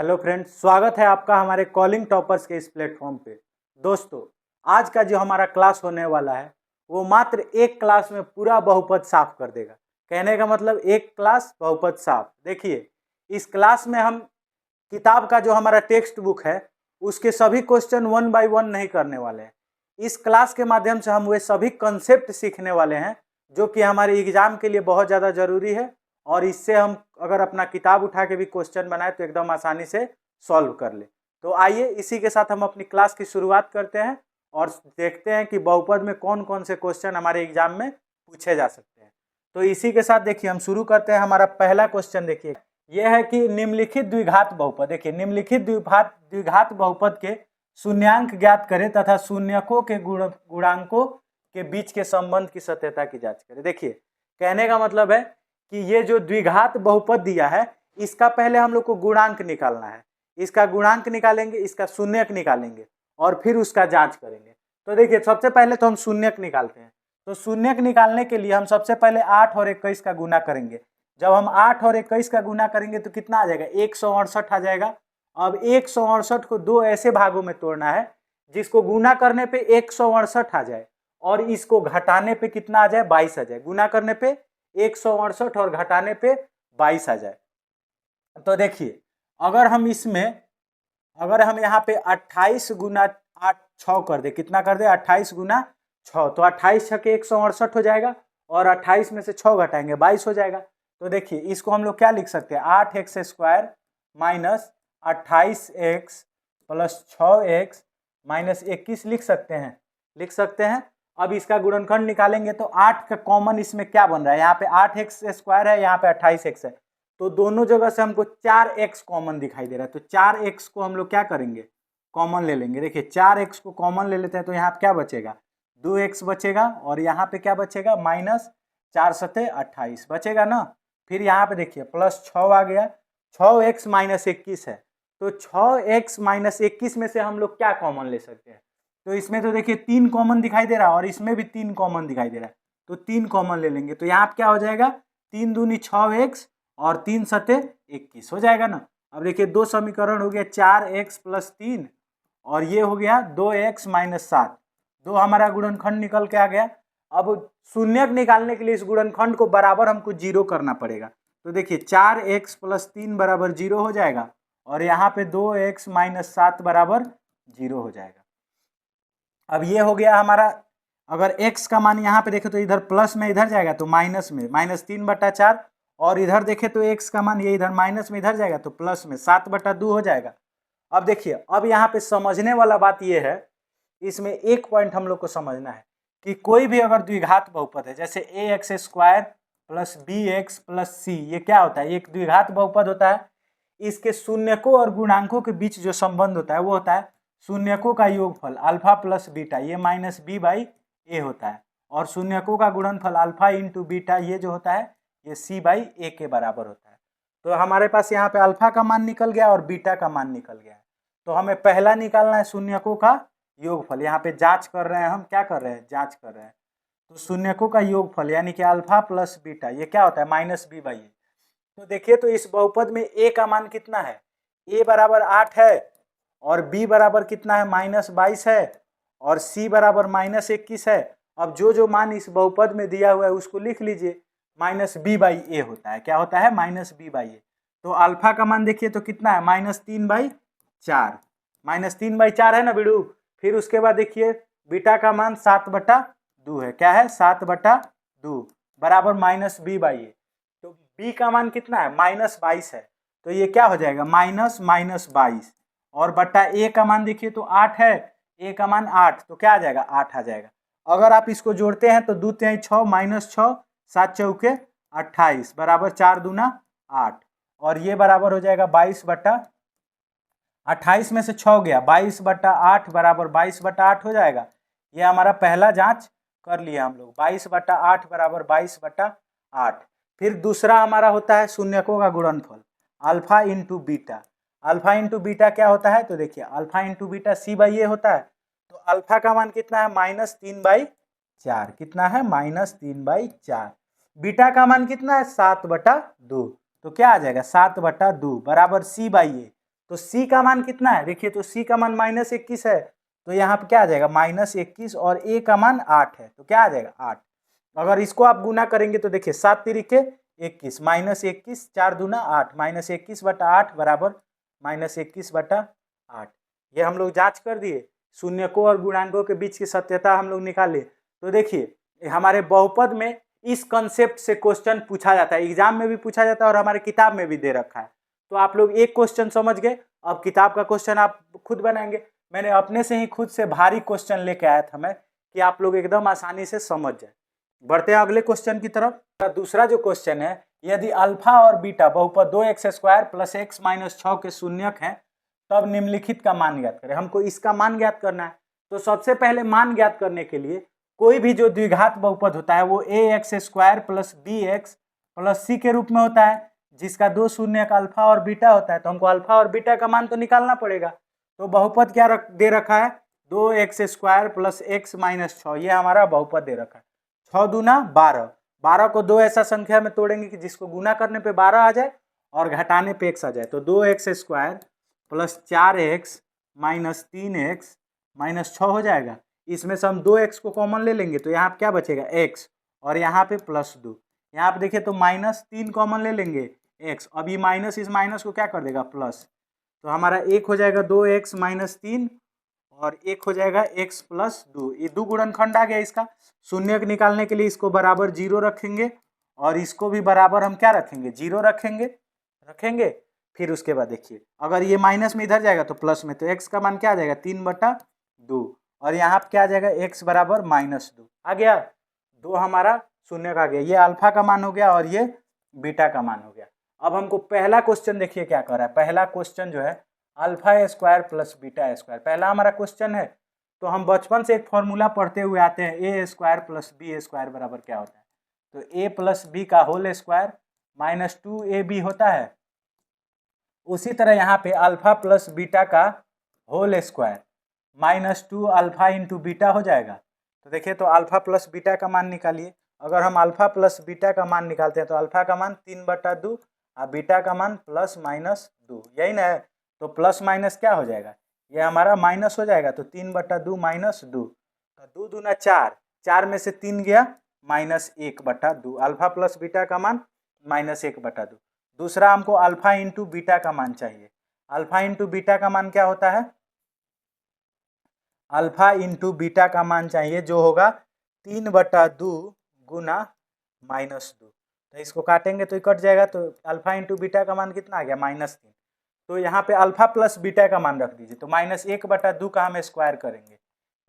Hello friends, स्वागत है आपका हमारे कॉलिंग टॉपर्स के इस प्लेटफॉर्म पे। दोस्तों, आज का जो हमारा क्लास होने वाला है वो मात्र एक क्लास में पूरा बहुपद साफ कर देगा। कहने का मतलब एक क्लास बहुपद साफ। देखिए, इस क्लास में हम किताब का जो हमारा टेक्स्ट बुक है उसके सभी क्वेश्चन वन बाय वन नहीं करने वाले हैं। इस क्लास के माध्यम से हम वे सभी कंसेप्ट सीखने वाले हैं जो कि हमारे एग्जाम के लिए बहुत ज़्यादा ज़रूरी है, और इससे हम अगर अपना किताब उठा के भी क्वेश्चन बनाए तो एकदम आसानी से सॉल्व कर ले। तो आइए इसी के साथ हम अपनी क्लास की शुरुआत करते हैं और देखते हैं कि बहुपद में कौन कौन से क्वेश्चन हमारे एग्जाम में पूछे जा सकते हैं। तो इसी के साथ देखिए हम शुरू करते हैं। हमारा पहला क्वेश्चन देखिए, यह है कि निम्नलिखित द्विघात बहुपद। देखिए, निम्नलिखित द्विघात बहुपद के शून्यांक ज्ञात करें तथा शून्यकों के गुणांकों के बीच के संबंध की सत्यता की जांच करें। देखिए, कहने का मतलब है कि ये जो द्विघात बहुपद दिया है इसका पहले हम लोग को गुणांक निकालना है। इसका गुणांक निकालेंगे, इसका शून्यक निकालेंगे और फिर उसका जांच करेंगे। तो देखिए, सबसे पहले तो हम शून्यक निकालते हैं। तो शून्यक निकालने के लिए हम सबसे पहले 8 और 21 का गुना करेंगे। जब हम 8 और 21 का गुना करेंगे तो कितना आ जाएगा? 168 आ जाएगा। अब 168 को दो ऐसे भागों में तोड़ना है जिसको गुना करने पे 168 आ जाए और इसको घटाने पे कितना आ जाए? 22 आ जाए। गुना करने पे 168 और घटाने पे 22 आ जाए। तो देखिए, अगर हम यहाँ पे 28 गुना 8 6 कर दे, कितना कर दे? 28 गुना 6, तो 28 छके 168 हो जाएगा और 28 में से 6 घटाएंगे 22 हो जाएगा। तो देखिए, इसको हम लोग क्या लिख सकते हैं? 8x square minus 28x plus 6x minus 21 लिख सकते हैं। अब इसका गुणनखंड निकालेंगे तो 8 का कॉमन इसमें क्या बन रहा है? यहाँ पे 8x स्क्वायर है, यहाँ पे 28x है, तो दोनों जगह से हमको 4x कॉमन दिखाई दे रहा है। तो 4x को हम लोग क्या करेंगे? कॉमन ले लेंगे। देखिए, 4x को कॉमन ले लेते हैं तो यहाँ पे क्या बचेगा? 2x बचेगा और यहाँ पे क्या बचेगा? माइनस 4 सते 28 बचेगा ना। फिर यहाँ पे देखिए प्लस 6 आ गया। 6x माइनस 21 है, तो 6x माइनस 21 में से हम लोग क्या कॉमन ले सकते हैं? तो इसमें तो देखिए 3 कॉमन दिखाई दे रहा है और इसमें भी 3 कॉमन दिखाई दे रहा है, तो 3 कॉमन ले लेंगे। तो यहाँ पे क्या हो जाएगा? 3 दूनी 6x और 3 सते 21 हो जाएगा ना। अब देखिए, दो समीकरण हो गया, 4x प्लस 3 और ये हो गया 2x माइनस 7। दो हमारा गुणनखंड निकल के आ गया। अब शून्यक निकालने के लिए इस गुणनखंड को बराबर हमको 0 करना पड़ेगा। तो देखिए, 4x प्लस 3 बराबर 0 हो जाएगा और यहाँ पे 2x माइनस 7 बराबर 0 हो जाएगा। अब ये हो गया हमारा। अगर x का मान यहाँ पे देखे तो इधर प्लस में इधर जाएगा तो माइनस में, माइनस 3/4, और इधर देखे तो x का मान ये इधर माइनस में इधर जाएगा तो प्लस में 7/2 हो जाएगा। अब देखिए, अब यहाँ पे समझने वाला बात ये है, इसमें एक पॉइंट हम लोग को समझना है कि कोई भी अगर द्विघात बहुपद है, जैसे ax square plus bx plus c, ये क्या होता है? एक द्विघात बहुपद होता है। इसके शून्यकों और गुणांकों के बीच जो संबंध होता है वो होता है शून्यकों का योगफल अल्फा प्लस बीटा, ये माइनस b बाई ए होता है, और शून्यकों का गुणनफल अल्फा इंटू बीटा, ये जो होता है ये c बाई ए के बराबर होता है। तो हमारे पास यहाँ पे अल्फा का मान निकल गया और बीटा का मान निकल गया है। तो हमें पहला निकालना है शून्यकों का योगफल। यहाँ पे जांच कर रहे हैं, हम क्या कर रहे हैं? जांच कर रहे हैं। तो शून्यकों का योगफल यानी कि अल्फा प्लस बीटा, ये क्या होता है? माइनस b बाई ए। तो देखिए, तो इस बहुपद में a का मान कितना है? a बराबर 8 है और b बराबर कितना है? माइनस 22 है और c बराबर माइनस 21 है। अब जो जो मान इस बहुपद में दिया हुआ है उसको लिख लीजिए। माइनस b बाई ए होता है। क्या होता है? माइनस b बाई ए। तो अल्फा का मान देखिए तो कितना है? -3/4। -3/4 है ना बिड़ू। फिर उसके बाद देखिए बीटा का मान 7/2 है। क्या है? 7/2 बराबर माइनस b बाई ए। तो b का मान कितना है? -22 है, तो ये क्या हो जाएगा? -22, और बट्टा a का मान देखिए तो 8 है, a का मान 8, तो क्या आ जाएगा? 8 आ जाएगा। अगर आप इसको जोड़ते हैं तो 2 तिहाई 6 माइनस 6 7 चौके 28 बराबर 4 दूना 8, और ये बराबर हो जाएगा 22/28 में से 6 गया, 22/8 बराबर 22/8 हो जाएगा। ये हमारा पहला जांच कर लिया हम लोग, 22/8 बराबर 22/8। फिर दूसरा हमारा होता है शून्यकों का गुणनफल alpha into beta. Alpha into beta क्या होता है? तो देखिए, alpha into beta c by a होता है। तो अल्फा का मान कितना है? -3/4। कितना है? -3/4। बीटा का मान कितना है? 7/2। तो क्या आ जाएगा? 7/2 बराबर c बाई ए। तो सी का मान कितना है, देखिए तो सी का मान -21 है, तो यहाँ पे क्या आ जाएगा -21 और ए का मान 8 है, तो क्या आ जाएगा 8। अगर इसको आप गुना करेंगे तो देखिए 7 तिरिके 21 -21 4 दूना 8 -21/8 बराबर -21/8। ये हम लोग जांच कर दिए, शून्यकों और गुणांकों के बीच की सत्यता हम लोग निकाले। तो देखिए हमारे बहुपद में इस कंसेप्ट से क्वेश्चन पूछा जाता है, एग्जाम में भी पूछा जाता है और हमारे किताब में भी दे रखा है। तो आप लोग एक क्वेश्चन समझ गए, अब किताब का क्वेश्चन आप खुद बनाएंगे। मैंने अपने से ही खुद से भारी क्वेश्चन लेके आया था मैं, कि आप लोग एकदम आसानी से समझ जाए। बढ़ते हैं अगले क्वेश्चन की तरफ। दूसरा जो क्वेश्चन है, यदि अल्फा और बीटा बहुपद 2x² + x - 6 के शून्यक हैं तब निम्नलिखित का मान ज्ञात करें। हमको इसका मान ज्ञात करना है। तो सबसे पहले मान ज्ञात करने के लिए कोई भी जो द्विघात बहुपद होता है वो ax² + bx + c के रूप में होता है, जिसका दो शून्यक अल्फा और बीटा होता है। तो हमको अल्फा और बीटा का मान तो निकालना पड़ेगा। तो बहुपद क्या दे रखा है, 2x² + x - 6, ये हमारा बहुपद दे रखा है। 6 दूना 12, 12 को दो ऐसा संख्या में तोड़ेंगे कि जिसको गुना करने पे 12 आ जाए और घटाने पे x आ जाए। तो 2x² + 4x - 3x - 6 हो जाएगा। इसमें से हम 2x को कॉमन ले लेंगे तो यहाँ पे क्या बचेगा x, और यहाँ पे +2। यहाँ पे देखिए तो -3 कॉमन ले लेंगे x, अब ये माइनस इस माइनस को क्या कर देगा प्लस। तो हमारा एक हो जाएगा 2x - 3 और एक हो जाएगा x + 2। ये दो गुणनखंड आ गया इसका। शून्यक निकालने के लिए इसको बराबर 0 रखेंगे और इसको भी बराबर हम क्या रखेंगे 0 रखेंगे। फिर उसके बाद देखिए अगर ये माइनस में इधर जाएगा तो प्लस में, तो x का मान क्या आ जाएगा 3/2 और यहाँ पे क्या आ जाएगा x बराबर -2 आ गया। 2 हमारा शून्यक आ गया, ये अल्फा का मान हो गया और ये बीटा का मान हो गया। अब हमको पहला क्वेश्चन देखिए क्या कर रहा है। पहला क्वेश्चन जो है α² + β², पहला हमारा क्वेश्चन है। तो हम बचपन से एक फॉर्मूला पढ़ते हुए आते हैं, a² + b² बराबर क्या होता है, तो a + b का होल स्क्वायर -2ab होता है। उसी तरह यहाँ पे अल्फा प्लस बीटा का होल स्क्वायर -2α × बीटा हो जाएगा। तो देखिए तो अल्फा प्लस बीटा का मान निकालिए। अगर हम अल्फा प्लस बीटा का मान निकालते हैं तो अल्फा का मान 3/2 और बीटा का मान +-2, यही ना है। तो प्लस माइनस क्या हो जाएगा, ये हमारा माइनस हो जाएगा। तो 3/2 - 2, तो 2 दूना 4, 4 में से 3 गया -1/2। अल्फा प्लस बीटा का मान -1/2। दूसरा हमको अल्फा × बीटा का मान चाहिए। अल्फा × बीटा का मान क्या होता है, अल्फा × बीटा का मान चाहिए जो होगा 3/2 गुना -2। तो इसको काटेंगे तो ये कट जाएगा। तो अल्फा × बीटा का मान कितना आ गया -3। तो यहाँ पे अल्फा प्लस बीटा का मान रख दीजिए। तो -1/2 का हम स्क्वायर करेंगे,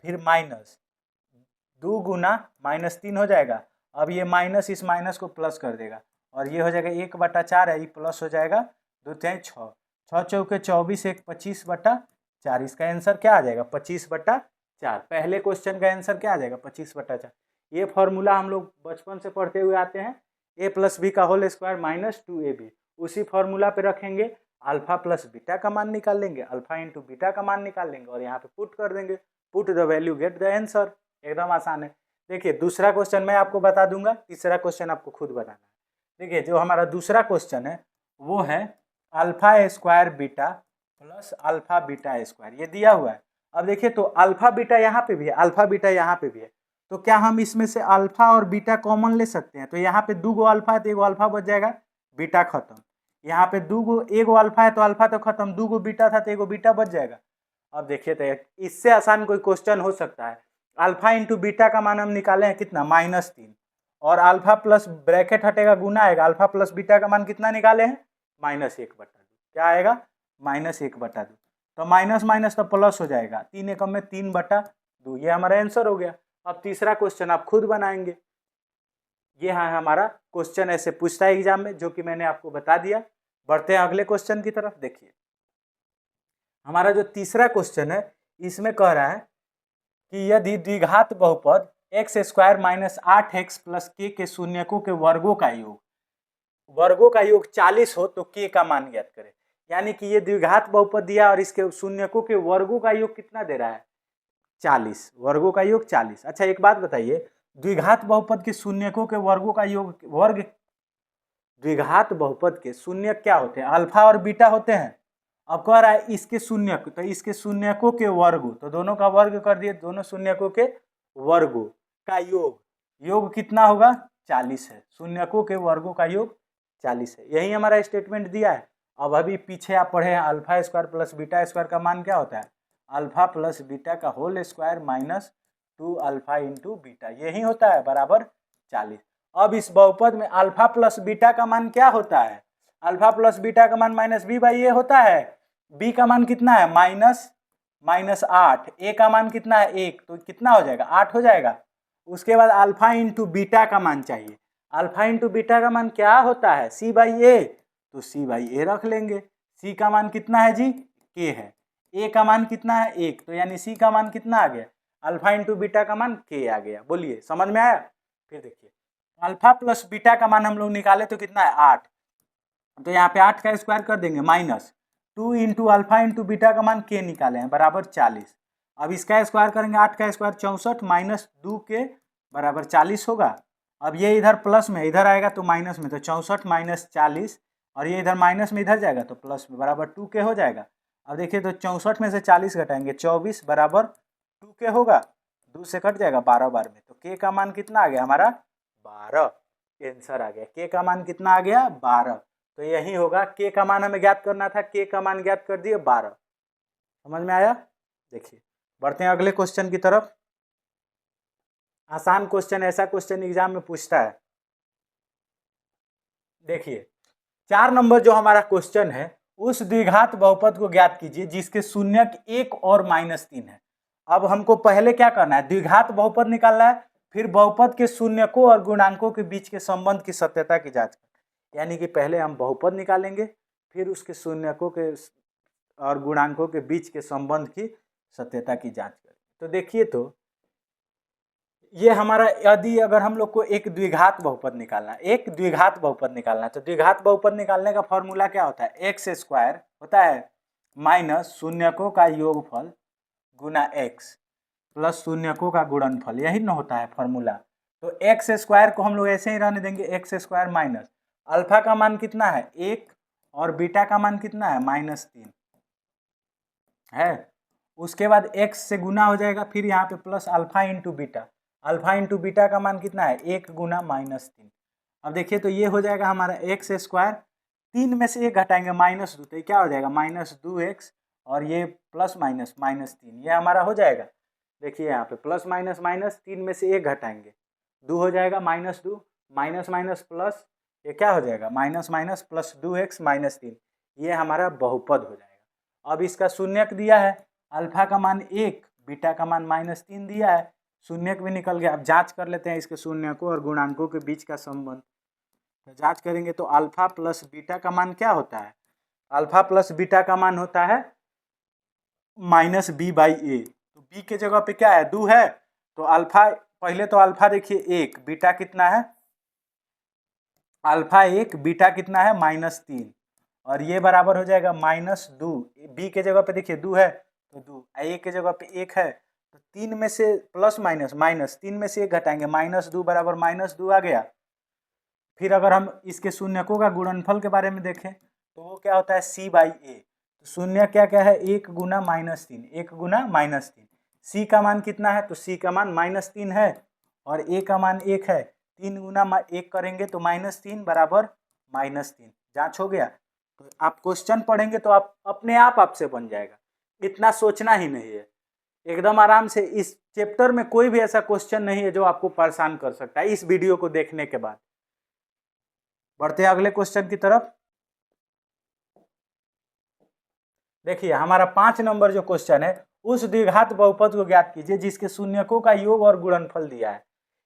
फिर -2 गुना -3 हो जाएगा। अब ये माइनस इस माइनस को प्लस कर देगा और ये हो जाएगा 1/4 है, ये प्लस हो जाएगा 2 × 6, 6 चौके 24, 1 25/4। इसका आंसर क्या आ जाएगा 25/4। पहले क्वेश्चन का आंसर क्या आ जाएगा 25/4। ये फॉर्मूला हम लोग बचपन से पढ़ते हुए आते हैं, a + b का होल स्क्वायर -2ab। उसी फॉर्मूला पे रखेंगे, अल्फा प्लस बीटा का मान निकाल लेंगे, अल्फा × बीटा का मान निकाल लेंगे और यहाँ पे पुट कर देंगे। Put the value get the answer, एकदम आसान है। देखिए दूसरा क्वेश्चन मैं आपको बता दूंगा, तीसरा क्वेश्चन आपको खुद बनाना है। देखिए जो हमारा दूसरा क्वेश्चन है वो है α² बीटा + अल्फा बीटा स्क्वायर, ये दिया हुआ है। अब देखिए तो अल्फा बीटा यहाँ पे भी है, अल्फा बीटा यहाँ पे भी है। तो क्या हम इसमें से अल्फा और बीटा कॉमन ले सकते हैं? तो यहाँ पे 2 अल्फा है तो 1 अल्फा बच जाएगा, बीटा खत्म। यहाँ पे 1 अल्फा है तो अल्फा तो खत्म, 2 बीटा था तो 1 बीटा बच जाएगा। अब देखिए तो इससे आसान कोई क्वेश्चन हो सकता है। अल्फा × बीटा का मान हम निकाले हैं कितना -3 और अल्फा प्लस ब्रैकेट हटेगा गुना आएगा, अल्फा प्लस बीटा का मान कितना निकाले हैं -1/2। क्या आएगा -1/2। तो माइनस माइनस तो प्लस हो जाएगा, 3 एकम में 3/2, ये हमारा आंसर हो गया। अब तीसरा क्वेश्चन आप खुद बनाएंगे। ये है हमारा क्वेश्चन, ऐसे पूछता है एग्जाम में, जो कि मैंने आपको बता दिया। बढ़ते हैं अगले क्वेश्चन की तरफ। देखिए हमारा जो तीसरा क्वेश्चन है इसमें कह रहा है कि यदि द्विघात बहुपद x² - 8x + k के शून्यकों के वर्गों का योग 40 हो तो k का मान ज्ञात करें। यानी कि ये द्विघात बहुपद दिया और इसके शून्यकों के वर्गों का योग कितना दे रहा है 40, वर्गों का योग 40। अच्छा एक बात बताइए, द्विघात बहुपद के शून्यकों के वर्गों का योग द्विघात बहुपद के शून्यक क्या होते हैं, अल्फा और बीटा होते हैं। अब कह रहा है इसके शून्यक, तो इसके शून्यकों के वर्ग, तो दोनों का वर्ग कर दिए, दोनों शून्यकों के वर्गों का योग, योग कितना होगा 40 है, शून्यकों के वर्गों का योग 40 है। यही हमारा स्टेटमेंट दिया है। अब अभी पीछे आप पढ़े हैं alpha square plus beta square का मान क्या होता है, अल्फा प्लस बीटा का whole square minus 2 alpha into beta, यही होता है बराबर 40। अब इस बहुपद में अल्फा प्लस बीटा का मान क्या होता है, अल्फा प्लस बीटा का मान माइनस बी बाई ए होता है। बी का मान कितना है माइनस 8, ए का मान कितना है 1, तो कितना हो जाएगा 8 हो जाएगा। उसके बाद अल्फा इंटू बीटा का मान चाहिए, अल्फा इंटू बीटा का मान क्या होता है सी बाई ए, तो सी बाई ए रख लेंगे। सी का मान कितना है जी के है, ए का मान कितना है 1, तो यानी सी का मान कितना आ गया, अल्फा इंटू बीटा का मान के आ गया। बोलिए समझ में आया। फिर देखिए अल्फा प्लस बीटा का मान हम लोग निकाले तो कितना है 8, तो यहाँ पे 8 का स्क्वायर कर देंगे minus 2 into alpha into beta का मान के निकाले हैं बराबर 40। अब इसका स्क्वायर करेंगे 8 का स्क्वायर 64 माइनस 2 के बराबर 40 होगा। अब ये इधर प्लस में इधर आएगा तो माइनस में, तो 64 माइनस 40, और ये इधर माइनस में इधर जाएगा तो प्लस में बराबर 2 के हो जाएगा। अब देखिए तो 64 में से 40 घटाएंगे 24 बराबर 2 के होगा, 2 से कट जाएगा 12 बार में, तो के का मान कितना आ गया हमारा 12, आंसर आ गया। के का मान कितना आ गया 12, तो यही होगा। के का मान हमें ज्ञात करना था, के का मान ज्ञात कर दिए 12। समझ में आया। देखिए बढ़ते हैं अगले क्वेश्चन की तरफ। आसान क्वेश्चन, ऐसा क्वेश्चन एग्जाम में पूछता है। देखिए 4 नंबर जो हमारा क्वेश्चन है, उस द्विघात बहुपद को ज्ञात कीजिए जिसके शून्यक 1 और -3 है। अब हमको पहले क्या करना है, द्विघात बहुपद निकालना है, फिर बहुपद के शून्यकों और गुणांकों के बीच के संबंध की सत्यता की जांच करना। यानी कि पहले हम बहुपद निकालेंगे, फिर उसके शून्यकों के और गुणांकों के बीच के संबंध की सत्यता की जांच करें। तो देखिए तो ये हमारा, यदि अगर हम लोग को एक द्विघात बहुपद निकालना है, एक द्विघात बहुपद निकालना है, तो द्विघात बहुपद निकालने का फॉर्मूला क्या होता है, एक्स स्क्वायर होता है माइनस शून्यकों का योगफल गुना एक्स प्लस शून्यकों का गुणनफल, यही ना होता है फॉर्मूला। तो एक्स स्क्वायर को हम लोग ऐसे ही रहने देंगे, एक्स स्क्वायर माइनस अल्फा का मान कितना है 1 और बीटा का मान कितना है -3 है। उसके बाद x से गुना हो जाएगा, फिर यहाँ पे plus alpha into beta, alpha into beta का मान कितना है 1 गुना -3। अब देखिए तो ये हो जाएगा हमारा एक्स स्क्वायर, 3 में से 1 घटाएंगे -2, तो ये क्या हो जाएगा -2x, और ये प्लस माइनस -3, ये हमारा हो जाएगा। देखिए यहाँ पे प्लस माइनस माइनस, 3 में से 1 घटाएंगे 2 हो जाएगा -2, माइनस माइनस प्लस, ये क्या हो जाएगा माइनस माइनस प्लस 2x -3, ये हमारा बहुपद हो जाएगा। अब इसका शून्यक दिया है, अल्फा का मान 1, बीटा का मान -3 दिया है, शून्यक भी निकल गया। अब जांच कर लेते हैं इसके शून्यकों और गुणांकों के बीच का संबंध। तो जांच करेंगे तो अल्फा प्लस बीटा का मान क्या होता है, अल्फा प्लस बीटा का मान होता है -b/a, तो b के जगह पे क्या है 2 है, तो अल्फा, पहले तो अल्फा देखिए 1, बीटा कितना है अल्फा 1, बीटा कितना है -3, और ये बराबर हो जाएगा -2, b के जगह पे देखिए 2 है तो 2, a के जगह पे 1 है, तो 3 में से प्लस माइनस माइनस, 3 में से 1 घटाएंगे -2 बराबर -2 आ गया। फिर अगर हम इसके शून्यकों का गुणनफल के बारे में देखें तो वो क्या होता है c/a, तो शून्य क्या क्या है 1 गुना -3, 1 गुना -3, c का मान कितना है, तो c का मान -3 है और a का मान 1 है, 3 गुना 1 करेंगे तो -3 बराबर -3, जांच हो गया। तो आप क्वेश्चन पढ़ेंगे तो आप अपने आप आपसे बन जाएगा, इतना सोचना ही नहीं है, एकदम आराम से। इस चैप्टर में कोई भी ऐसा क्वेश्चन नहीं है जो आपको परेशान कर सकता है इस वीडियो को देखने के बाद। बढ़ते हैं अगले क्वेश्चन की तरफ। देखिए हमारा 5 नंबर जो क्वेश्चन है, उस द्विघात बहुपद को ज्ञात कीजिए जिसके शून्यकों का योग और गुणनफल दिया है।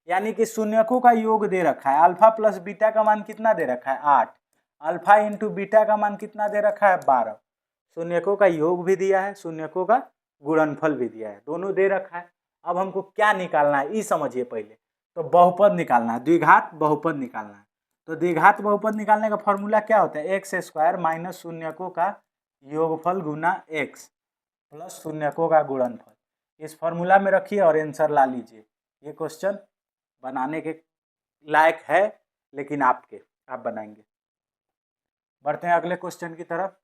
यानी कि शून्यकों का योग दे रखा है, अल्फा प्लस बीटा का मान कितना दे रखा है 8, अल्फा इंटू बीटा का मान कितना दे रखा है 12, शून्यकों का योग भी दिया है, शून्यकों का गुणनफल भी दिया है, दोनों दे रखा है। अब हमको क्या निकालना है ये समझिए पहले, तो बहुपद निकालना है, द्विघात बहुपद निकालना है। तो द्विघात बहुपद निकालने का फॉर्मूला क्या होता है, एक्स स्क्वायर माइनस शून्यकों का योगफल गुना x प्लस शून्यकों का गुणनफल। इस फॉर्मूला में रखिए और आंसर ला लीजिए। ये क्वेश्चन बनाने के लायक है, लेकिन आप बनाएंगे। बढ़ते हैं अगले क्वेश्चन की तरफ।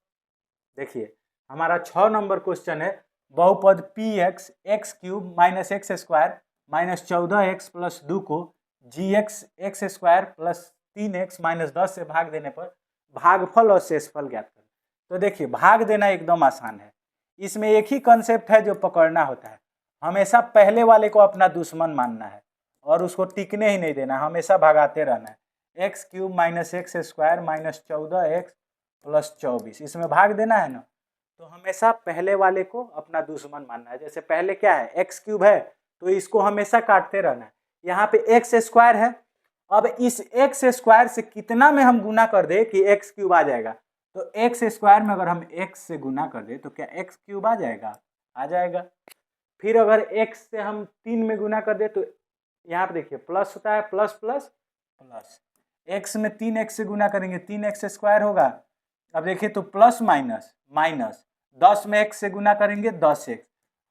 देखिए हमारा 6 नंबर क्वेश्चन है, बहुपद p x x cube minus x square minus 14x plus 2 को g x x square plus 3x minus 10 से भाग देने पर भागफल और शेषफल ज्ञात करें। तो देखिए भाग देना एकदम आसान है, इसमें एक ही कंसेप्ट है जो पकड़ना होता है, हमेशा पहले वाले को अपना दुश्मन मानना है और उसको टिकने ही नहीं देना, हमेशा भगाते रहना है। X cube minus x square minus 14x plus 24, इसमें भाग देना है ना, तो हमेशा पहले वाले को अपना दुश्मन मानना है। जैसे पहले क्या है, एक्स क्यूब है, तो इसको हमेशा काटते रहना है। यहाँ पे एक्स स्क्वायर है, अब इस एक्स स्क्वायर से कितना में हम गुना कर दे कि एक्स क्यूब आ जाएगा, तो एक्स स्क्वायर में अगर हम एक्स से गुना कर दे तो क्या एक्स क्यूब आ जाएगा, आ जाएगा। फिर अगर एक्स से हम 3 में गुना कर दे तो यहाँ पे देखिए प्लस होता है, प्लस प्लस प्लस, एक्स में 3x से गुना करेंगे 3x स्क्वायर होगा। अब देखिए तो प्लस माइनस माइनस, 10 में x से गुना करेंगे 10x।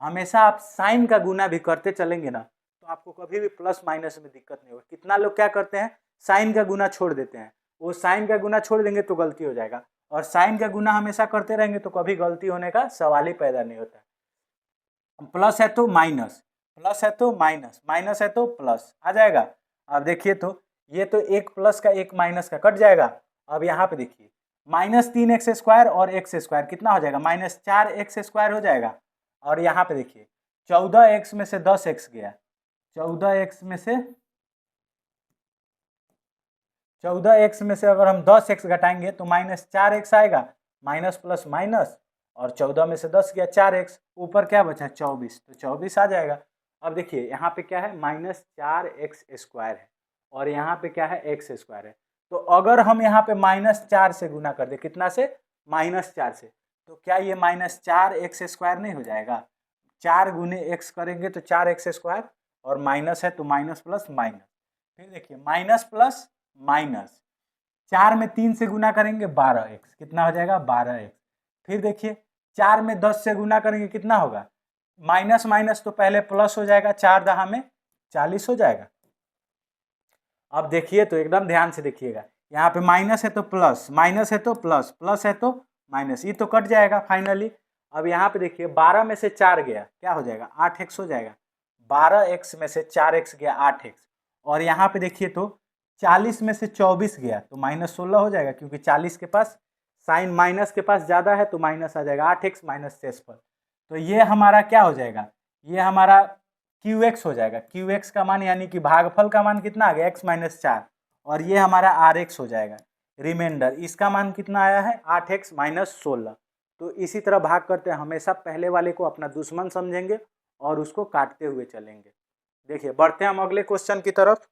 हमेशा आप साइन का गुना भी करते चलेंगे ना तो आपको कभी भी प्लस माइनस में दिक्कत नहीं होगी। कितना लोग क्या करते हैं, साइन का गुना छोड़ देते हैं, वो साइन का गुना छोड़ देंगे तो गलती हो जाएगा, और साइन का गुना हमेशा करते रहेंगे तो कभी गलती होने का सवाल ही पैदा नहीं होता। प्लस है तो माइनस, प्लस है तो माइनस, माइनस है तो प्लस आ जाएगा। अब देखिए तो ये तो एक प्लस का एक माइनस का कट जाएगा। अब यहाँ पे देखिए माइनस 3x स्क्वायर और एक्स स्क्वायर कितना हो जाएगा, माइनस 4x स्क्वायर हो जाएगा। और यहाँ पे देखिए 14x में से 10x गया, 14x में से 14x में से अगर हम 10x घटाएंगे तो माइनस 4x आएगा, माइनस प्लस माइनस, और 14 में से 10 गया 4x, ऊपर क्या बचा 24, तो 24 आ जाएगा। अब देखिए यहाँ पे क्या है, माइनस 4x स्क्वायर है और यहाँ पे क्या है एक्स स्क्वायर है। तो अगर हम यहाँ पे माइनस 4 से गुना कर दे, कितना से, माइनस 4 से, तो क्या ये माइनस 4x स्क्वायर नहीं हो जाएगा। 4 गुने x करेंगे तो 4x स्क्वायर, और माइनस है तो माइनस प्लस माइनस। फिर देखिए माइनस प्लस माइनस, 4 में 3 से गुना करेंगे 12x, कितना हो जाएगा 12x। फिर देखिए 4 में 10 से गुना करेंगे कितना होगा, माइनस माइनस तो पहले प्लस हो जाएगा, 4 दहा में 40 हो जाएगा। अब देखिए तो एकदम ध्यान से देखिएगा, यहाँ पे माइनस है तो प्लस, माइनस है तो प्लस, प्लस है तो माइनस, ये तो कट जाएगा फाइनली। अब यहाँ पे देखिए 12 में से 4 गया क्या हो जाएगा 8x हो जाएगा, 12x में से 4x गया 8x, और यहाँ पे देखिए तो 40 में से 24 गया तो माइनस 16 हो जाएगा, क्योंकि 40 के पास साइन माइनस के पास ज़्यादा है तो माइनस आ जाएगा 8x माइनस शेषफल। तो ये हमारा क्या हो जाएगा, ये हमारा QX हो जाएगा। QX का मान यानी कि भागफल का मान कितना आ गया x माइनस 4, और ये हमारा RX हो जाएगा। रिमाइंडर इसका मान कितना आया है 8x माइनस 16। तो इसी तरह भाग करते हैं, हमेशा पहले वाले को अपना दुश्मन समझेंगे और उसको काटते हुए चलेंगे। देखिए बढ़ते हैं हम अगले क्वेश्चन की तरफ।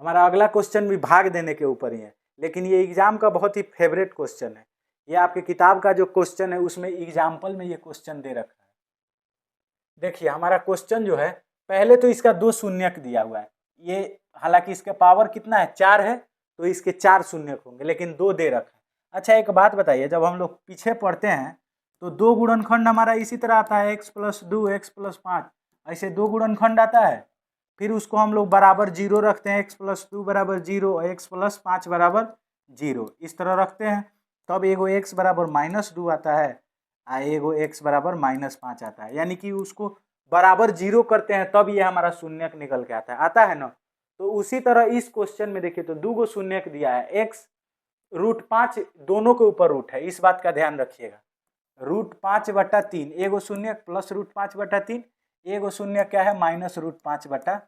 हमारा अगला क्वेश्चन भी भाग देने के ऊपर ही है, लेकिन ये एग्जाम का बहुत ही फेवरेट क्वेश्चन है। ये आपके किताब का जो क्वेश्चन है उसमें एग्जाम्पल में ये क्वेश्चन दे रखा है। देखिए हमारा क्वेश्चन जो है, पहले तो इसका 2 शून्यक दिया हुआ है, ये हालांकि इसका पावर कितना है 4 है तो इसके 4 शून्यक होंगे, लेकिन 2 दे रखा है। अच्छा एक बात बताइए, जब हम लोग पीछे पढ़ते हैं तो 2 गुणनखंड हमारा इसी तरह आता है x प्लस 2 x प्लस 5, ऐसे 2 गुणनखंड आता है। फिर उसको हम लोग बराबर 0 रखते हैं, x प्लस 2 बराबर 0 और x प्लस 5 बराबर 0, इस तरह रखते हैं। तब एगो x बराबर माइनस 2 आता है, एगो x बराबर माइनस 5 आता है, यानी कि उसको बराबर 0 करते हैं तब ये हमारा शून्यक निकल के आता है ना। तो उसी तरह इस क्वेश्चन में देखिए तो 2 गो शून्यक दिया है, x रूट 5 दोनों के ऊपर रूट है, इस बात का ध्यान रखिएगा। रूट 5/3 एगो शून्यक प्लस रूट 5/3, एगो शून्य क्या है माइनस रूट 5/3,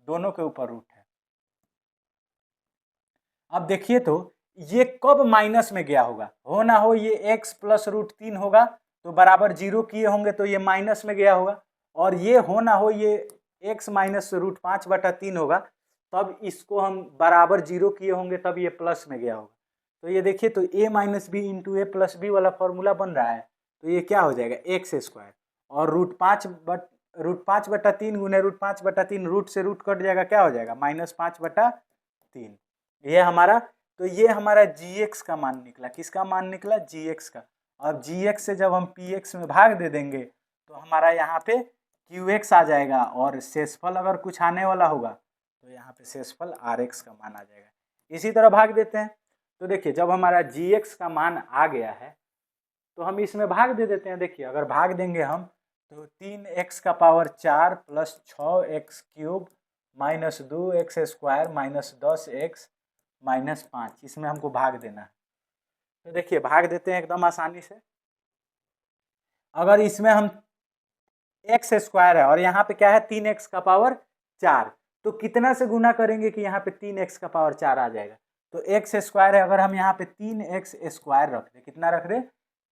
दोनों के ऊपर रूट है। अब देखिए तो ये कब माइनस में गया होगा, हो ना हो ये x प्लस रूट 3 होगा तो बराबर 0 किए होंगे तो ये माइनस में गया होगा, और ये हो ना हो ये x माइनस रूट 5/3 होगा तब इसको हम बराबर 0 किए होंगे तब ये प्लस में गया होगा। तो ये देखिए तो a minus B into A plus B वाला फॉर्मूला बन रहा है, तो ये क्या हो जाएगा एक्स स्क्वायर, और रूट 5/3 गुने रूट 5/3, रूट से रूट कट जाएगा क्या हो जाएगा माइनस 5/3, ये हमारा। तो ये हमारा gx का मान निकला, किसका मान निकला gx का। अब gx से जब हम px में भाग दे देंगे तो हमारा यहाँ पे qx आ जाएगा, और शेषफल अगर कुछ आने वाला होगा तो यहाँ पे शेषफल rx का मान आ जाएगा। इसी तरह भाग देते हैं, तो देखिए जब हमारा gx का मान आ गया है तो हम इसमें भाग दे देते हैं। देखिए अगर भाग देंगे हम तो 3x⁴ plus 6x³ minus 2x² minus 10x minus 5, इसमें हमको भाग देना है। तो देखिए भाग देते हैं एकदम आसानी से। अगर इसमें हम x² है और यहाँ पे क्या है 3x⁴, तो कितना से गुना करेंगे कि यहाँ पे 3x⁴ आ जाएगा। तो x² है, अगर हम यहाँ पे 3x² रख दे, कितना रख दे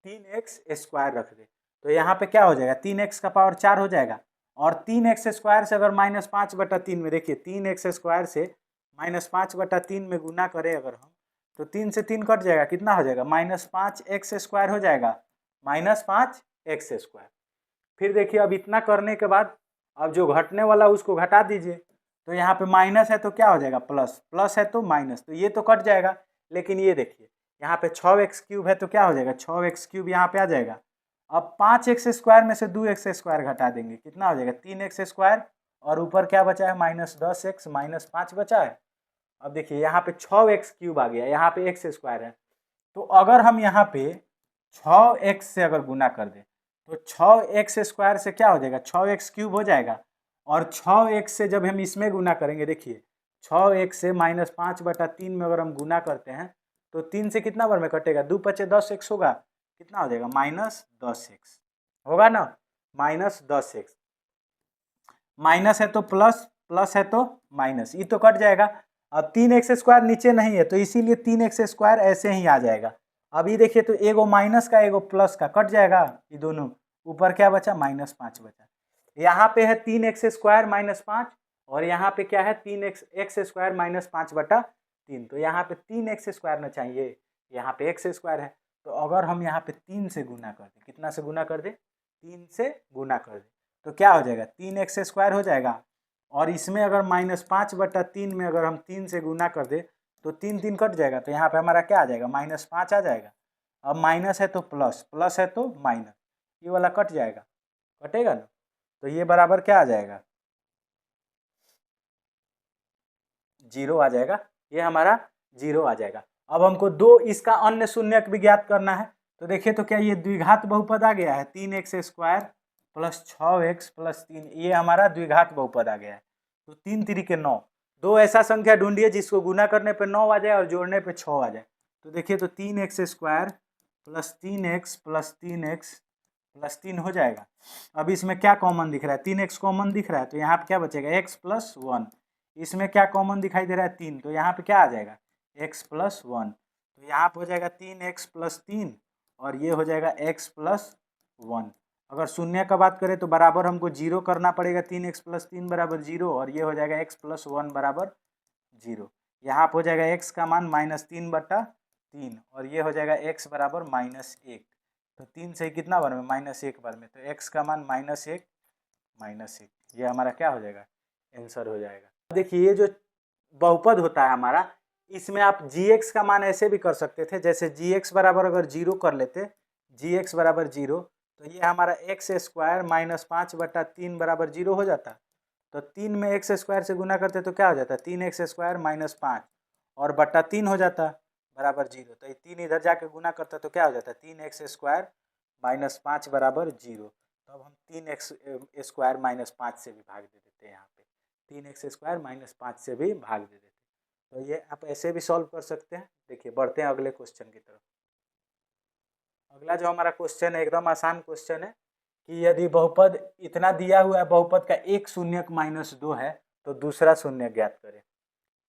3x² रख दे, तो यहाँ पे क्या हो जाएगा 3x⁴ हो जाएगा। और 3x² से अगर -5/3 में, देखिए 3x² से -5/3 में गुना करें अगर हम, तो 3 से 3 कट जाएगा, कितना हो जाएगा -5x² हो जाएगा, -5x²। फिर देखिए अब इतना करने के बाद अब जो घटने वाला उसको घटा दीजिए। तो यहाँ पे माइनस है तो क्या हो जाएगा प्लस, प्लस है तो माइनस, तो ये तो कट जाएगा। लेकिन ये देखिए यहाँ पे 6x³ है तो क्या हो जाएगा 6x³ यहाँ पे आ जाएगा। अब 5x² में से 2x² घटा देंगे, कितना हो जाएगा 3x², और ऊपर क्या बचा है -10x -5 बचा है। अब देखिए यहाँ पे 6x³ आ गया, यहाँ पे x² है, तो अगर हम यहाँ पे 6x से अगर गुना कर दें तो 6x² से क्या हो जाएगा 6x³ हो जाएगा। और 6x से जब हम इसमें गुना करेंगे, देखिए 6x से -5/3 में अगर हम गुना करते हैं तो 3 से कितना बार में कटेगा, 2 × 5 = 10x होगा, कितना हो जाएगा -10x होगा ना, -10x। माइनस है तो प्लस, प्लस है तो माइनस, ये तो कट जाएगा। अब 3x² नीचे नहीं है तो इसीलिए 3x² ऐसे ही आ जाएगा। अब ये देखिए तो एगो माइनस का एगो प्लस का कट जाएगा, ये दोनों, ऊपर क्या बचा -5 बचा। यहाँ पे है 3x² -5, और यहाँ पे क्या है 3x² -5/3, तो यहाँ पे 3x² ना चाहिए, यहाँ पे x² है। तो अगर हम यहाँ पे 3 से गुना कर दें, कितना से गुना कर दे 3 से गुना कर दे, तो क्या हो जाएगा 3x² हो जाएगा। और इसमें अगर -5/3 में अगर हम 3 से गुना कर दे तो 3 3 कट जाएगा, तो यहाँ पे हमारा क्या आ जाएगा -5 आ जाएगा। अब माइनस है तो प्लस, प्लस है तो माइनस, ये वाला कट जाएगा, कटेगा ना, तो ये बराबर क्या आ जाएगा 0 आ जाएगा, ये हमारा 0 आ जाएगा। अब हमको दो इसका अन्य शून्यक भी ज्ञात करना है। तो देखिए तो क्या ये द्विघात बहुपद आ गया है 3x² प्लस 6x प्लस 3, ये हमारा द्विघात बहुपद आ गया है। तो 3 3 9, दो ऐसा संख्या ढूंढिए जिसको गुना करने पे 9 आ जाए और जोड़ने पे 6 आ जाए। तो देखिए तो 3x² plus 3x plus 3x plus 3 हो जाएगा। अब इसमें क्या कॉमन दिख रहा है 3x कॉमन दिख रहा है, तो यहाँ पे क्या बचेगा x + 1। इसमें क्या कॉमन दिखाई दे रहा है 3, तो यहाँ पे क्या आ जाएगा x + 1, तो यहाँ पे हो जाएगा 3x + 3 और ये हो जाएगा x + 1। अगर शून्य का बात करें तो बराबर हमको 0 करना पड़ेगा, 3x + 3 = 0, और ये हो जाएगा x + 1 = 0। यहाँ पे हो जाएगा x का मान -3/3 और ये हो जाएगा x = -1। तो 3 से कितना बार में -1 बार में, तो x का मान -1 -1, ये हमारा क्या हो जाएगा आंसर हो जाएगा। देखिए ये जो बहुपद होता है हमारा, इसमें आप gx का मान ऐसे भी कर सकते थे, जैसे gx बराबर अगर 0 कर लेते, gx बराबर 0, तो ये हमारा x² -5/3 = 0 हो जाता। तो 3 में x² से गुना करते तो क्या हो जाता 3x² -5 और बट्टा 3 हो जाता बराबर 0। तो ये 3 इधर जाके गुना करता तो क्या हो जाता 3x² -5 = 0। तो अब हम 3x² -5 से भी भाग दे देते हैं, यहाँ पे 3x² -5 से भी भाग दे देते हैं। तो ये आप ऐसे भी सॉल्व कर सकते हैं। देखिए बढ़ते हैं अगले क्वेश्चन की तरफ। अगला जो हमारा क्वेश्चन है एकदम आसान क्वेश्चन है कि यदि बहुपद इतना दिया हुआ है, बहुपद का एक शून्यक -2 है तो दूसरा शून्य ज्ञात करें।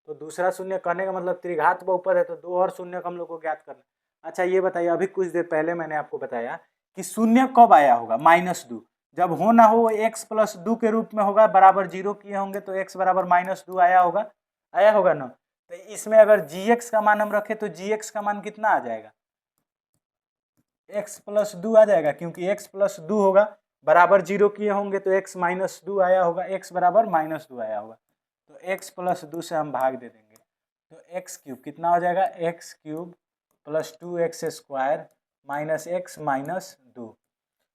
तो दूसरा शून्य कहने का मतलब त्रिघात बहुपद है तो दो और शून्य हम लोग को ज्ञात करना। अच्छा ये बताइए, अभी कुछ देर पहले मैंने आपको बताया कि शून्य कब आया होगा -2, जब हो ना हो x + 2 के रूप में होगा, बराबर 0 किए होंगे तो x बराबर -2 आया होगा ना। तो इसमें अगर gx का मान हम रखें तो gx का मान कितना आ जाएगा x + 2 आ जाएगा, क्योंकि x + 2 होगा, बराबर 0 किए होंगे तो x -2 आया होगा, x बराबर -2 आया होगा, तो x + 2 से हम भाग दे देंगे। तो x³ कितना हो जाएगा x³ + 2x² -x -2।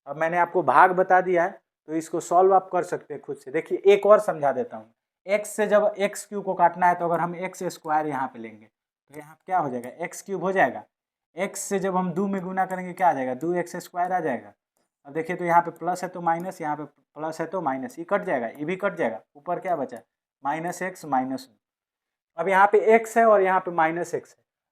अब मैंने आपको भाग बता दिया है तो इसको सॉल्व आप कर सकते हैं खुद से। देखिए एक और समझा देता हूँ, x से जब x³ को काटना है तो अगर हम x² यहाँ पे लेंगे तो यहाँ क्या हो जाएगा, एक्स क्यूब हो जाएगा। एक्स से जब हम 2 में गुना करेंगे क्या आ जाएगा, 2x² आ जाएगा। अब देखिए तो यहाँ पे प्लस है तो माइनस, यहाँ पे प्लस है तो माइनस, ये कट जाएगा, ये भी कट जाएगा, ऊपर क्या बचा, -x -2। अब यहाँ पे x है और यहाँ पे -x है,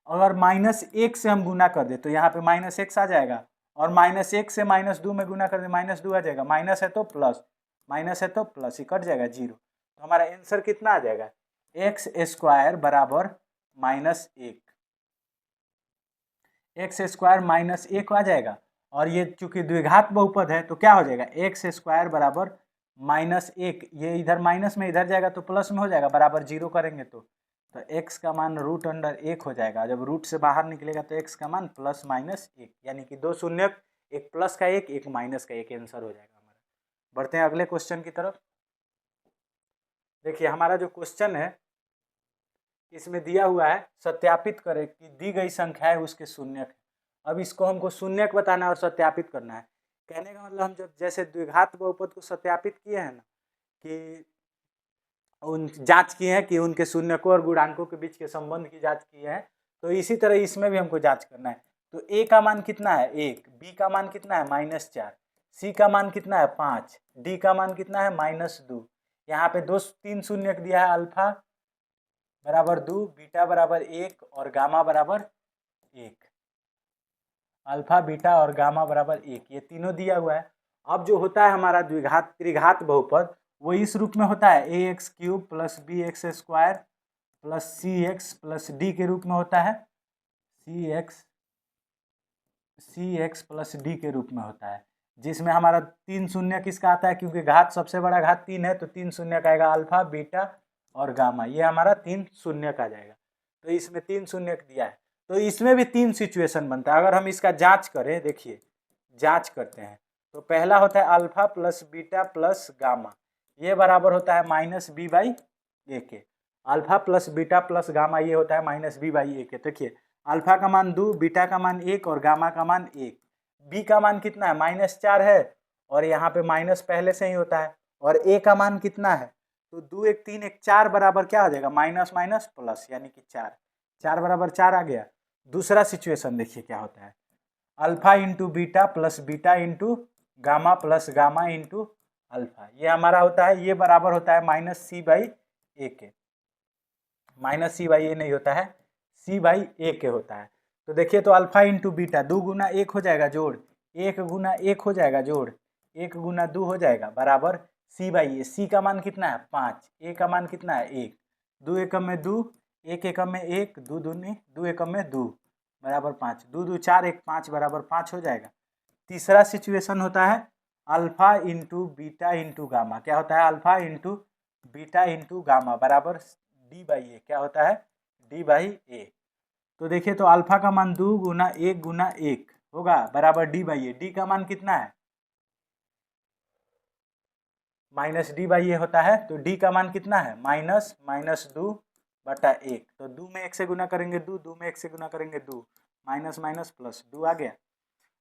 अगर -1 से हम गुना कर दे तो यहाँ पे -x आ जाएगा, और -1 से -2 में गुना कर दे -2 आ जाएगा, माइनस है तो प्लस, माइनस है तो प्लस, ये कट जाएगा 0। तो हमारा आंसर कितना आ जाएगा, x² बराबर -1, x² -1 आ जाएगा। और ये चूंकि द्विघात बहुपद है तो क्या हो जाएगा, x² बराबर -1, ये इधर माइनस में इधर जाएगा तो प्लस में हो जाएगा, बराबर 0 करेंगे तो x का मान √1 हो जाएगा। जब रूट से बाहर निकलेगा तो x का मान +-1, यानी कि 2 शून्य, एक प्लस का एक माइनस का एक, आंसर हो जाएगा हमारा। बढ़ते हैं अगले क्वेश्चन की तरफ। देखिए हमारा जो क्वेश्चन है इसमें दिया हुआ है, सत्यापित करें कि दी गई संख्या है उसके शून्यक है। अब इसको हमको शून्यक बताना है और सत्यापित करना है। कहने का मतलब हम जब जैसे द्विघात बहुपद को सत्यापित किए हैं ना, कि उन जांच किए हैं कि उनके शून्यकों और गुणांकों के बीच के संबंध की जांच की है, तो इसी तरह इसमें भी हमको जांच करना है। तो a का मान कितना है 1, b का मान कितना है -4, c का मान कितना है 5, d का मान कितना है -2। यहाँ पे 3 शून्यक दिया है, अल्फा बराबर 2, बीटा बराबर 1 और गामा बराबर 1, अल्फा बीटा और गामा बराबर 1, ये तीनों दिया हुआ है। अब जो होता है हमारा द्विघात त्रिघात बहुपद, वो इस रूप में होता है, ax³ + bx² + cx + d के रूप में होता है, cx + d के रूप में होता है, जिसमें हमारा 3 शून्य किसका आता है, क्योंकि घात सबसे बड़ा घात 3 है तो 3 शून्य का आएगा, अल्फा बीटा और गामा, ये हमारा 3 शून्य का जाएगा। तो इसमें 3 शून्य दिया है, तो इसमें भी 3 सिचुएशन बनता है। अगर हम इसका जांच करें, देखिए जांच करते हैं, तो पहला होता है अल्फा + बीटा + गामा, ये बराबर होता है -b/a के। अल्फा + बीटा + गामा ये होता है -b/a के। देखिए अल्फा का मान 2, बीटा का मान 1 और गामा का मान 1। बी का मान कितना है, -4 है, और यहाँ पे माइनस पहले से ही होता है, और ए का मान कितना है, तो 2 1 3 1 4 बराबर क्या हो जाएगा, माइनस माइनस प्लस, यानी कि 4, 4 बराबर 4 आ गया। दूसरा सिचुएशन देखिए क्या होता है, alpha into beta + beta into gamma + gamma into alpha, ये हमारा होता है, ये बराबर होता है -c/a के, -c/a नहीं होता है, c/a के होता है। तो देखिए तो अल्फा इंटू बीटा 2 गुना 1 हो जाएगा जोड़, 1 गुना 1 हो जाएगा जोड़, 1 गुना 2 हो जाएगा बराबर c/a। c का मान कितना है 5, a का मान कितना है 1, 2 एकम में 2, 1 एकम में 1, 2 दूनी 2 एकम में 2 बराबर 5, 2 2 4 1 5 बराबर 5 हो जाएगा। तीसरा सिचुएशन होता है alpha into beta into gamma, क्या होता है, alpha into beta into gamma बराबर d/a, क्या होता है d/a। तो देखिए तो अल्फा का मान 2 गुना 1 गुना 1 होगा बराबर d/a, d का मान कितना है -d/a होता है, तो d का मान कितना है -(-2/1), तो 2 में 1 से गुना करेंगे 2, 2 में 1 से गुना करेंगे 2, माइनस माइनस प्लस 2 आ गया।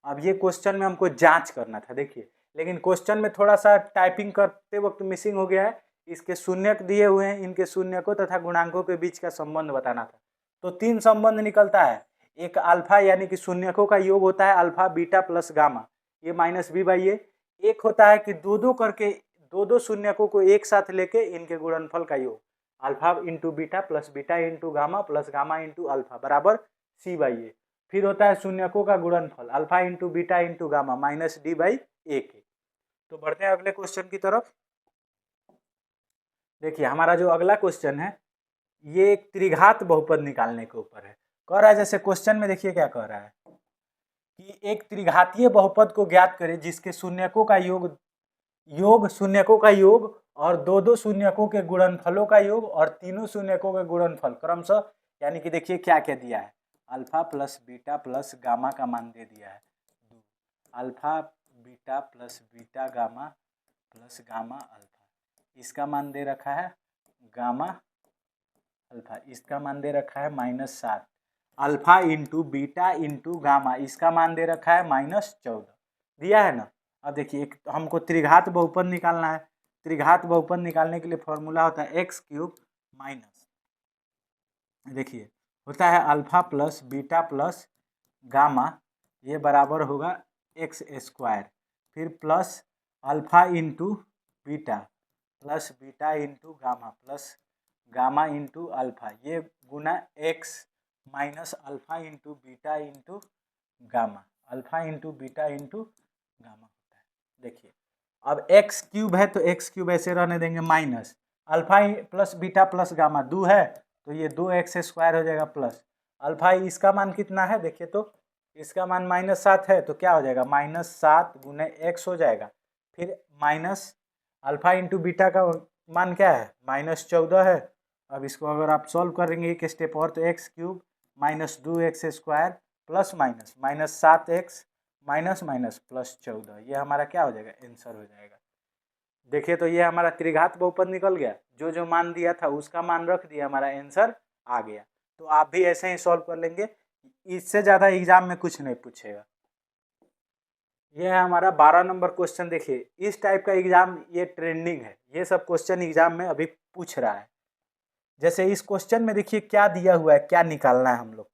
अब ये क्वेश्चन में हमको जांच करना था, देखिए लेकिन क्वेश्चन में थोड़ा सा टाइपिंग करते वक्त मिसिंग हो गया है, इसके शून्यक दिए हुए हैं, इनके शून्यकों तथा गुणांकों के बीच का संबंध बताना था। तो 3 संबंध निकलता है, एक अल्फा यानी कि शून्यकों का योग होता है अल्फा बीटा + गामा, ये -b/a, एक होता है कि दो करके दो शून्यकों को एक साथ लेके इनके गुणनफल का योग, alpha into beta + beta into gamma + gamma into alpha बराबर c/a। फिर होता है शून्यकों का गुणनफल alpha into beta into gamma -d/a के। तो बढ़ते हैं अगले क्वेश्चन की तरफ। देखिए हमारा जो अगला क्वेश्चन है ये एक त्रिघात बहुपद निकालने के ऊपर है। कह रहा है, जैसे क्वेश्चन में देखिए क्या कह रहा है कि एक त्रिघातीय बहुपद को ज्ञात करें जिसके शून्यकों का योग शून्यकों का योग और दो शून्यकों के गुणनफलों का योग और तीनों शून्यकों के गुणनफल क्रमशः, यानी कि देखिए क्या क्या दिया है, अल्फा + बीटा + गामा का मान दे दिया है 2, alpha beta + beta gamma + gamma alpha, इसका मान दे रखा है गामा अल्फा, इसका मान दे रखा है -7, alpha into beta into gamma इसका मान दे रखा है -14 दिया है ना। अब देखिए एक हमको त्रिघात बहुपद निकालना है, त्रिघात बहुपद निकालने के लिए फॉर्मूला होता है x³ माइनस, देखिए होता है alpha plus beta plus gamma, ये बराबर होगा एक्स स्क्वायर, फिर plus alpha into beta plus beta into gamma plus gamma into alpha, ये गुना x minus alpha into beta into gamma, alpha into beta into gamma होता है। देखिए अब एक्स क्यूब है तो एक्स क्यूब ऐसे रहने देंगे, minus alpha plus beta plus gamma 2 है तो ये 2x स्क्वायर हो जाएगा, प्लस अल्फा इसका मान कितना है देखिए, तो इसका मान -7 है तो क्या हो जाएगा -7 गुने x हो जाएगा, फिर माइनस अल्फा इंटू बीटा का मान क्या है -14 है। अब इसको अगर आप सॉल्व करेंगे एक स्टेप और तो x cube minus 2x square plus minus -7x minus minus plus 14, ये हमारा क्या हो जाएगा आंसर हो जाएगा। देखिए तो ये हमारा त्रिघात बहुपद निकल गया, जो जो मान दिया था उसका मान रख दिया, हमारा आंसर आ गया। तो आप भी ऐसे ही सॉल्व कर लेंगे, इससे ज़्यादा एग्जाम में कुछ नहीं पूछेगा। ये है हमारा 12 नंबर क्वेश्चन। देखिए इस टाइप का एग्जाम ये ट्रेंडिंग है, ये सब क्वेश्चन एग्जाम में अभी पूछ रहा है। जैसे इस क्वेश्चन में देखिए क्या दिया हुआ है, क्या निकालना है हम लोग को।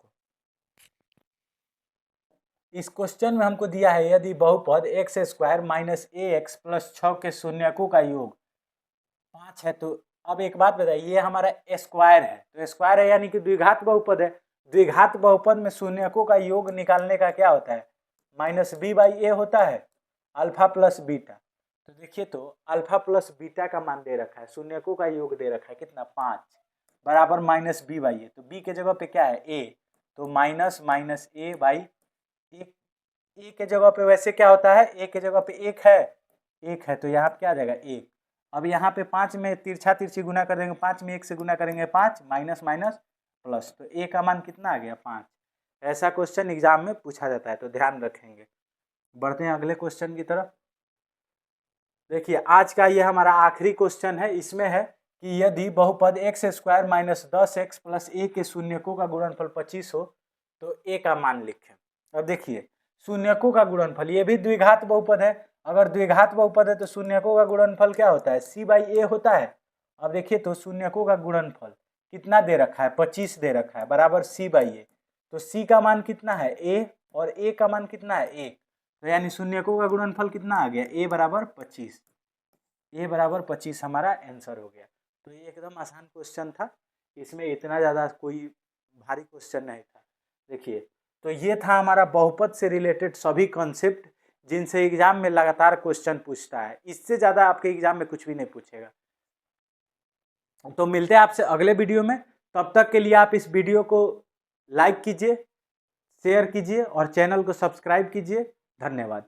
इस क्वेश्चन में हमको दिया है यदि बहुपद एक्स स्क्वायर माइनस ए एक्स प्लस 6 के शून्यकों का योग 5 है, तो अब एक बात बताइए, ये हमारा स्क्वायर है, तो स्क्वायर है यानी कि द्विघात बहुपद है। द्विघात बहुपद में शून्यकों का योग निकालने का क्या होता है, -b/a होता है, अल्फा प्लस बीटा। तो देखिए तो अल्फा प्लस बीटा का मान दे रखा है, शून्यकों का योग दे रखा है कितना 5 बराबर -b/a, तो b के जगह पे क्या है a, तो माइनस a/, ए के जगह पे वैसे क्या होता है, ए के जगह पे 1 है तो यहाँ पे क्या आ जाएगा 1। अब यहाँ पे 5 में तिरछा तिरछी गुना कर देंगे, 5 में 1 से गुना करेंगे 5 माइनस माइनस प्लस, तो ए का मान कितना आ गया 5। ऐसा क्वेश्चन एग्जाम में पूछा जाता है तो ध्यान रखेंगे। बढ़ते हैं अगले क्वेश्चन की तरफ। देखिए आज का ये हमारा आखिरी क्वेश्चन है, इसमें है कि यदि बहुपद x square minus 10x plus a के शून्यकों का गुणनफल 25 हो तो ए का मान लिखें। अब देखिए शून्यकों का गुणनफल, ये भी द्विघात बहुपद है, अगर द्विघात बहुपद है तो शून्यकों का गुणनफल क्या होता है c/a होता है। अब देखिए तो शून्यकों का गुणनफल कितना दे रखा है 25 दे रखा है बराबर c/a, तो c का मान कितना है a और a का मान कितना है 1, तो यानी शून्यकों का गुणनफल कितना आ गया a बराबर 25, a बराबर 25 हमारा आंसर हो गया। तो ये एकदम आसान क्वेश्चन था, इसमें इतना ज़्यादा कोई भारी क्वेश्चन नहीं था। देखिए तो ये था हमारा बहुपद से रिलेटेड सभी कॉन्सेप्ट जिनसे एग्जाम में लगातार क्वेश्चन पूछता है, इससे ज़्यादा आपके एग्जाम में कुछ भी नहीं पूछेगा। तो मिलते हैं आपसे अगले वीडियो में, तब तक के लिए आप इस वीडियो को लाइक कीजिए, शेयर कीजिए और चैनल को सब्सक्राइब कीजिए। धन्यवाद।